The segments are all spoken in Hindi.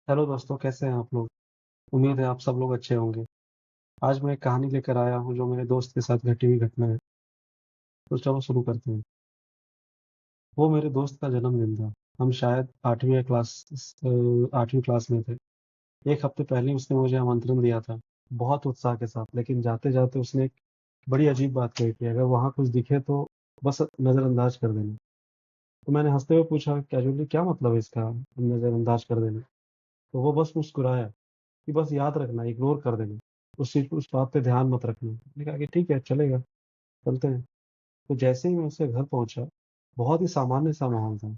हेलो दोस्तों, कैसे हैं आप लोग। उम्मीद है आप सब लोग अच्छे होंगे। आज मैं एक कहानी लेकर आया हूँ जो मेरे दोस्त के साथ घटी हुई घटना है। तो चलो शुरू करते हैं। वो मेरे दोस्त का जन्मदिन था। हम शायद 8वीं क्लास में थे। एक हफ्ते पहले उसने मुझे आमंत्रण दिया था, बहुत उत्साह के साथ। लेकिन जाते जाते उसने एक बड़ी अजीब बात कही थी, अगर वहाँ कुछ दिखे तो बस नज़रअंदाज कर देना। तो मैंने हंसते हुए पूछा, कैजुअली, क्या मतलब है इसका, नज़रअंदाज कर देना। तो वो बस मुस्कुराया कि बस याद रखना, इग्नोर कर देना, उस बात पे ध्यान मत रखना। मैंने कहा कि ठीक है, चलेगा, चलते हैं। तो जैसे ही मैं उसके घर पहुंचा, बहुत ही सामान्य सा माहौल था।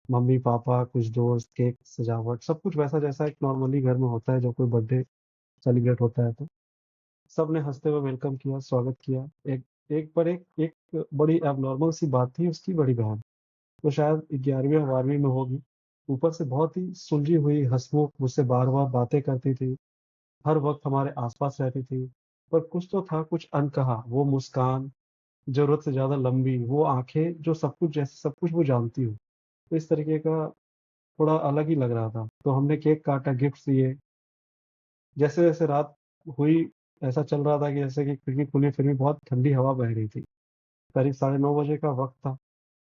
मम्मी पापा, कुछ दोस्त, केक, सजावट, सब कुछ वैसा जैसा एक नॉर्मली घर में होता है जब कोई बर्थडे सेलिब्रेट होता है। तो सबने हंसते हुए वेलकम किया, स्वागत किया। एक एक पर एक बड़ी एबनॉर्मल सी बात थी, उसकी बड़ी बहन, वो शायद 11वीं या 12वीं में होगी। ऊपर से बहुत ही सुलझी हुई, हंसमुख, मुझसे बार बार बातें करती थी, हर वक्त हमारे आसपास रहती थी। पर कुछ तो था, कुछ अनकहा। वो मुस्कान, जरूरत से ज्यादा लंबी, वो आंखें जो सब कुछ, जैसे सब कुछ वो जानती हो। तो इस तरीके का थोड़ा अलग ही लग रहा था। तो हमने केक काटा, गिफ्ट दिए। जैसे जैसे रात हुई, ऐसा चल रहा था कि जैसे कि खिड़की खुली, फिर भी बहुत ठंडी हवा बह रही थी। करीब 9:30 बजे का वक्त था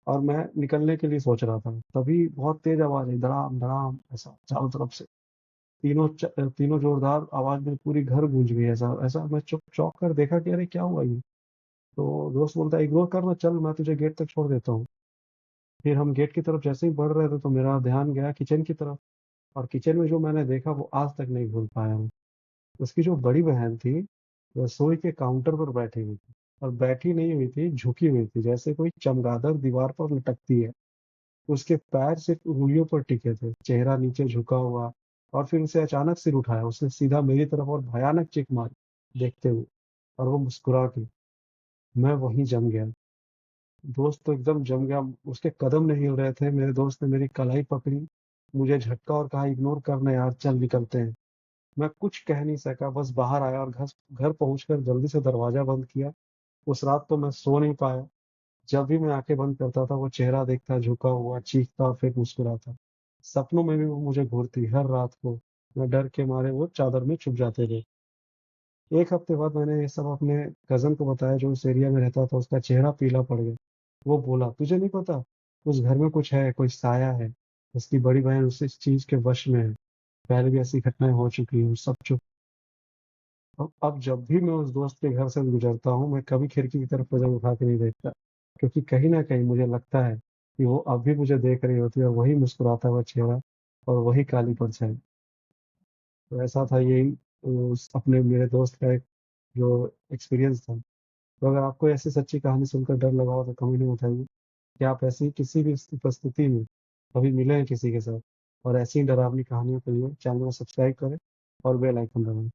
और मैं निकलने के लिए सोच रहा था, तभी बहुत तेज आवाज आई, धड़ाम धड़ाम, ऐसा चारों तरफ से। तीनों जोरदार आवाज में पूरी घर गूंज गई। ऐसा ऐसा मैं चुप चौंक कर देखा कि अरे क्या हुआ ये। तो दोस्त बोलता है, इग्नोर करना, चल मैं तुझे गेट तक छोड़ देता हूँ। फिर हम गेट की तरफ जैसे ही बढ़ रहे थे तो मेरा ध्यान गया किचन की तरफ। और किचन में जो मैंने देखा वो आज तक नहीं भूल पाया हूँ। उसकी जो बड़ी बहन थी, रसोई के काउंटर पर बैठी हुई थी। और बैठी नहीं हुई थी, झुकी हुई थी, जैसे कोई चमगादड़ दीवार पर लटकती है। उसके पैर सिर्फ उंगलियों पर टिके थे, चेहरा नीचे झुका हुआ। और फिर उसे अचानक सिर उठाया, उसने सीधा मेरी तरफ और भयानक चिक मारी देखते हुए। और वो मुस्कुरा के, मैं वहीं जम गया। दोस्त तो एकदम जम गया। उसके कदम नहीं हो रहे थे। मेरे दोस्त ने मेरी कलाई पकड़ी, मुझे झटका और कहा, इग्नोर करना यार, चल निकलते हैं। मैं कुछ कह नहीं सका, बस बाहर आया और घर घर पहुंचकर जल्दी से दरवाजा बंद किया। उस रात तो मैं सो नहीं पाया। जब भी मैं आंखें बंद करता था, वो चेहरा देखता, झुका हुआ, चीखता और फिर मुस्कुराता। सपनों में भी वो मुझे घूरती हर रात को। मैं डर के मारे वो चादर में छुप जाते थे। एक हफ्ते बाद मैंने ये सब अपने कजन को बताया जो उस एरिया में रहता था। उसका चेहरा पीला पड़ गया। वो बोला, तुझे नहीं पता, उस घर में कुछ है, कोई साया है। उसकी बड़ी बहन उस इस चीज के वश में है। पहले भी ऐसी घटनाएं हो चुकी हैं। सब चुप। अब जब भी मैं उस दोस्त के घर से गुजरता हूँ, मैं कभी खिड़की की तरफ नजर उठा के नहीं देखता। क्योंकि कहीं ना कहीं मुझे लगता है कि वो अब भी मुझे देख रही होती है, और वही मुस्कुराता हुआ चेहरा और वही काली परछाई। तो ऐसा था यही उस अपने मेरे दोस्त का एक जो एक्सपीरियंस था। तो अगर आपको ऐसी सच्ची कहानी सुनकर डर लगा हो तो कमेंट में बताइए कि आप ऐसी किसी भी परिस्थिति में कभी मिले हैं किसी के साथ। और ऐसी ही डरावनी कहानियों के लिए चैनल को सब्सक्राइब करें और बेल आइकन दबाएं।